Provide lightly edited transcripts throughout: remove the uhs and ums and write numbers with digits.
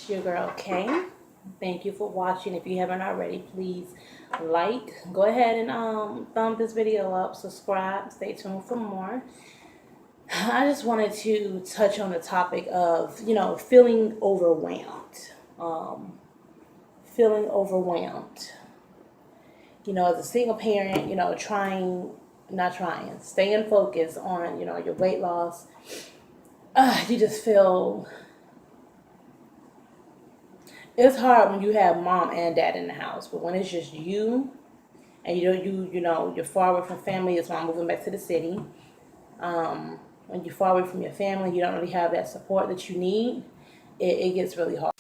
It's your girl K. Thank you for watching. If you haven't already, please go ahead and thumb this video up, subscribe, stay tuned for more. I just wanted to touch on the topic of, feeling overwhelmed. Feeling overwhelmed. As a single parent, staying focused on, your weight loss. You just feel it's hard when you have mom and dad in the house, but when it's just you and you're far away from family. That's why I'm moving back to the city. When you're far away from your family, you don't really have that support that you need. It gets really hard.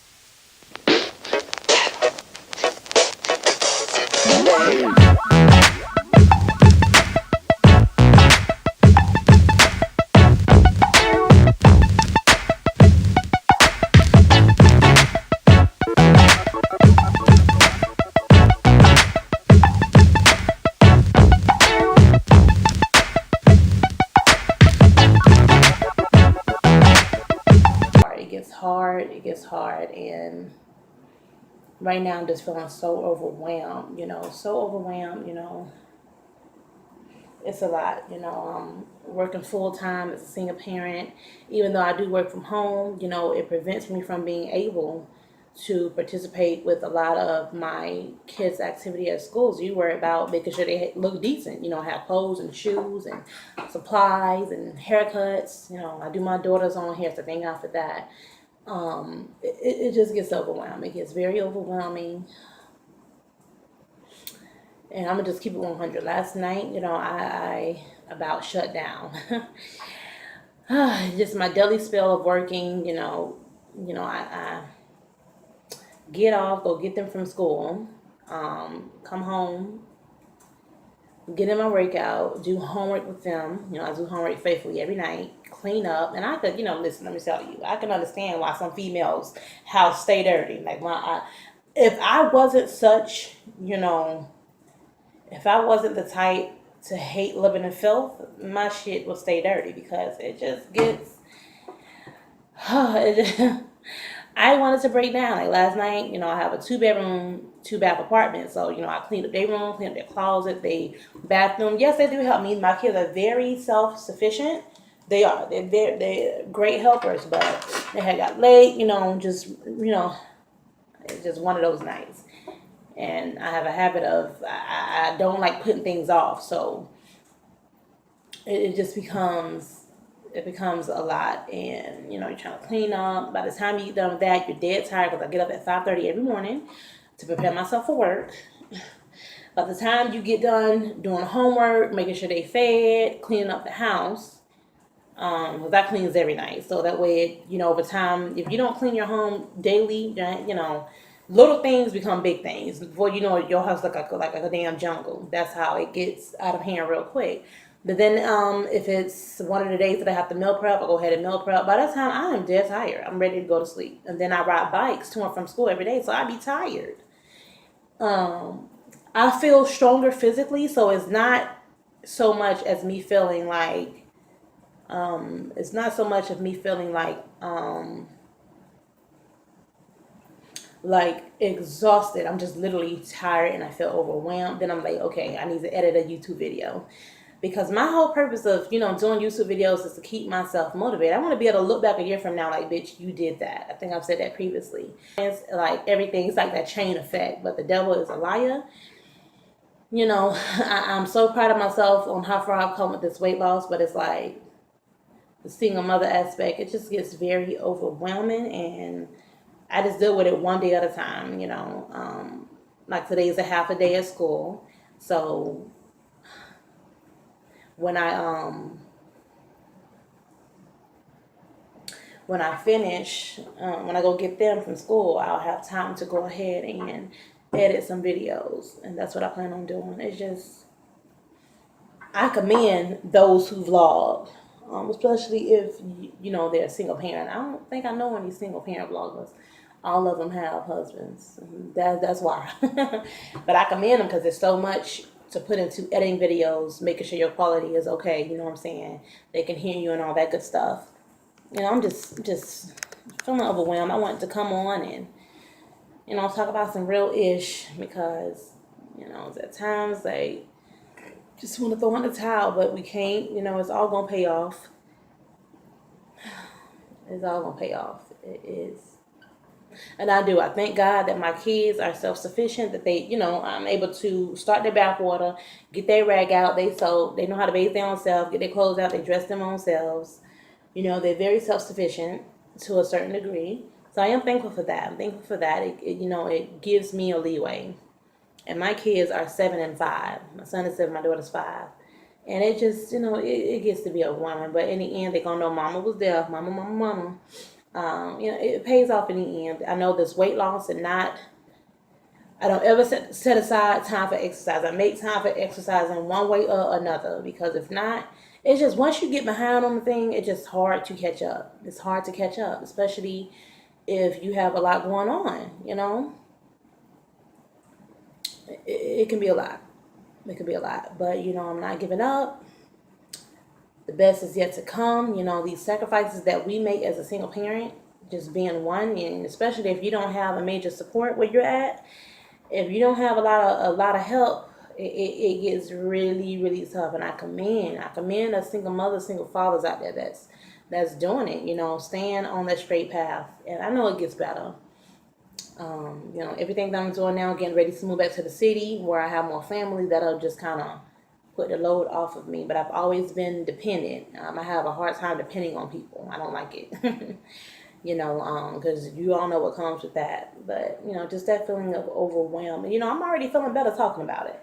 It gets hard, and right now I'm just feeling so overwhelmed, it's a lot, I'm working full time as a single parent. Even though I do work from home, it prevents me from being able to participate with a lot of my kids' activity at schools. You worry about making sure they look decent, have clothes and shoes and supplies and haircuts. I do my daughter's own hair, so thank God for that. It just gets overwhelming. It gets very overwhelming. And I'm gonna just keep it 100. Last night, I about shut down. Just my daily spell of working, I get off, go get them from school, come home, get in my workout, do homework with them. I do homework faithfully every night, clean up. And I could, listen, let me tell you, I can understand why some females' house stay dirty. Like, if I wasn't such, if I wasn't the type to hate living in filth, my shit would stay dirty because it just gets, I wanted to break down. Like last night, I have a 2-bedroom, 2-bath apartment. So, I cleaned up their room, cleaned up their closet, their bathroom. Yes, they do help me. My kids are very self-sufficient. They are. They're great helpers, but they had got late, it's just one of those nights. And I have a habit of, I don't like putting things off. So it just becomes a lot, and you're trying to clean up. By the time you get done with that, you're dead tired because I get up at 5:30 every morning to prepare myself for work. By the time you get done doing homework, making sure they fed, cleaning up the house, because I cleans every night, so that way, over time, if you don't clean your home daily, little things become big things. Before you know it, your house like a damn jungle. That's how it gets out of hand real quick. But then if it's one of the days that I have to meal prep, I'll go ahead and meal prep. By that time, I am dead tired. I'm ready to go to sleep. And then I ride bikes to and from school every day, so I be tired. I feel stronger physically, so it's not so much as me feeling like, like exhausted. I'm just literally tired and I feel overwhelmed. Then I'm like, okay, I need to edit a YouTube video. Because my whole purpose of, doing YouTube videos is to keep myself motivated. I want to be able to look back a year from now like, bitch, you did that. I think I've said that previously. It's like everything's like that chain effect, but the devil is a liar. I'm so proud of myself on how far I've come with this weight loss, but it's like the single mother aspect, it just gets very overwhelming, and I just deal with it one day at a time, like today's a half a day at school. So when I finish, when I go get them from school, I'll have time to go ahead and edit some videos, and that's what I plan on doing. It's just, I commend those who vlog, especially if they're a single parent. I don't think I know any single parent vloggers. All of them have husbands. That's why. But I commend them because there's so much to put into editing videos, making sure your quality is okay. You know what I'm saying? They can hear you and all that good stuff. I'm just feeling overwhelmed, I wanted to come on and, talk about some real ish because, at times like just want to throw in the towel, but we can't. It's all gonna pay off. It's all gonna pay off. It is. And I do. I thank God that my kids are self sufficient, that they, I'm able to start their bathwater, get their rag out, they sew, they know how to bathe their own self, get their clothes out, they dress them own selves. They're very self sufficient to a certain degree. So I am thankful for that. I'm thankful for that. It gives me a leeway. And my kids are 7 and 5. My son is 7, my daughter's 5. And it just, it gets to be a woman. But in the end, they're going to know mama was there. Mama, mama, mama. It pays off in the end. I know this weight loss and I don't ever set aside time for exercise. I make time for exercise in one way or another, because if not, it's just once you get behind on the thing, it's just hard to catch up. It's hard to catch up, especially if you have a lot going on, It can be a lot. It can be a lot. But, I'm not giving up. The best is yet to come. These sacrifices that we make as a single parent, just being one, and especially if you don't have a major support where you're at, if you don't have a lot of help, it gets really, really tough. And I commend the single mothers, single fathers out there that's doing it, staying on that straight path. And I know it gets better. Everything that I'm doing now, getting ready to move back to the city where I have more family, that'll just kind of put the load off of me. But I've always been dependent. I have a hard time depending on people. I don't like it. Because you all know what comes with that. But, just that feeling of overwhelm. I'm already feeling better talking about it.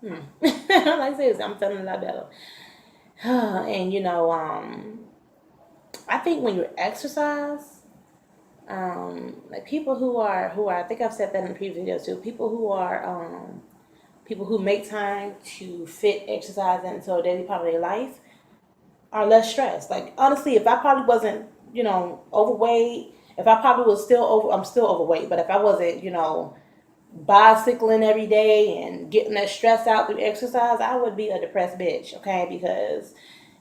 Like seriously, I'm feeling a lot better. And, I think when you exercise, like people who are, I think I've said that in the previous videos too, people who make time to fit exercise into a daily part of their life are less stressed. Like, honestly, if I probably wasn't, overweight, if I probably was I'm still overweight, but if I wasn't, bicycling every day and getting that stress out through exercise, I would be a depressed bitch, okay? Because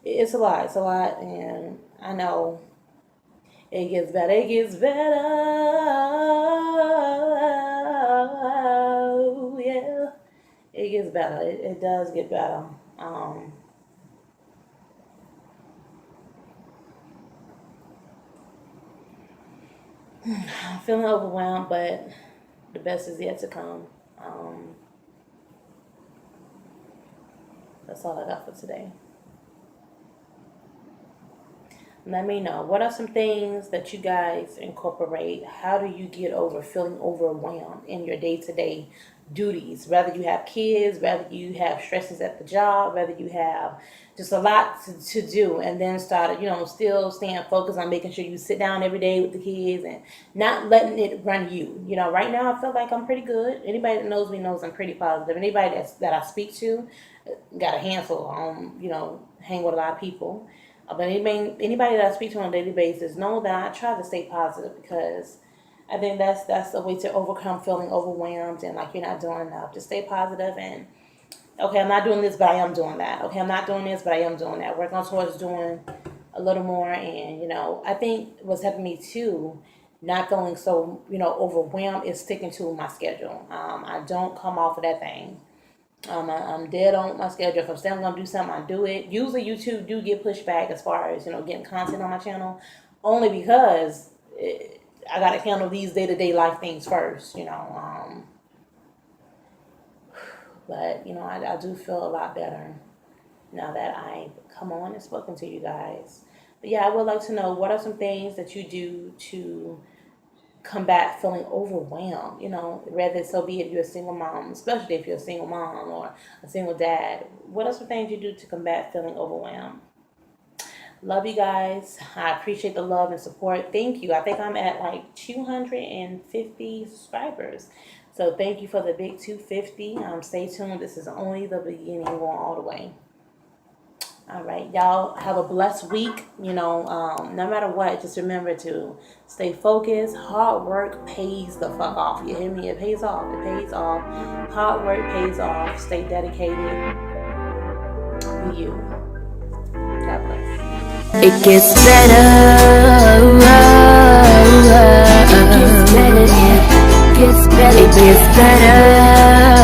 it's a lot, and I know it gets better, yeah. It gets better, it does get better. I'm feeling overwhelmed, but the best is yet to come. That's all I got for today. Let me know, what are some things that you guys incorporate? How do you get over feeling overwhelmed in your day-to-day duties? Whether you have kids, whether you have stresses at the job, whether you have just a lot to do, and then start, still staying focused on making sure you sit down every day with the kids and not letting it run you. Right now I feel like I'm pretty good. Anybody that knows me knows I'm pretty positive. Anybody that I speak to, got a handful. Hang with a lot of people. But anybody that I speak to on a daily basis know that I try to stay positive, because I think that's a way to overcome feeling overwhelmed and like you're not doing enough. Just stay positive and, okay, I'm not doing this, but I am doing that. Okay, I'm not doing this, but I am doing that. Working towards doing a little more. And, I think what's helping me too, not feeling so, overwhelmed, is sticking to my schedule. I don't come off of that thing. I'm dead on my schedule. If I'm saying I'm going to do something, I do it. Usually YouTube do get pushed back as far as, getting content on my channel, only because I got to handle these day-to-day life things first, But, I do feel a lot better now that I come on and spoken to you guys. But yeah, I would like to know, what are some things that you do to combat feeling overwhelmed, whether so be if you're a single mom, especially if you're a single mom or a single dad. What are some things you do to combat feeling overwhelmed? Love you guys. I appreciate the love and support. Thank you. I think I'm at like 250 subscribers. So thank you for the big 250. Stay tuned. This is only the beginning, going all the way. All right, y'all have a blessed week. No matter what, just remember to stay focused. Hard work pays the fuck off. You hear me? It pays off. It pays off. Hard work pays off. Stay dedicated. Be you. God bless. It gets better. It gets better, it gets better.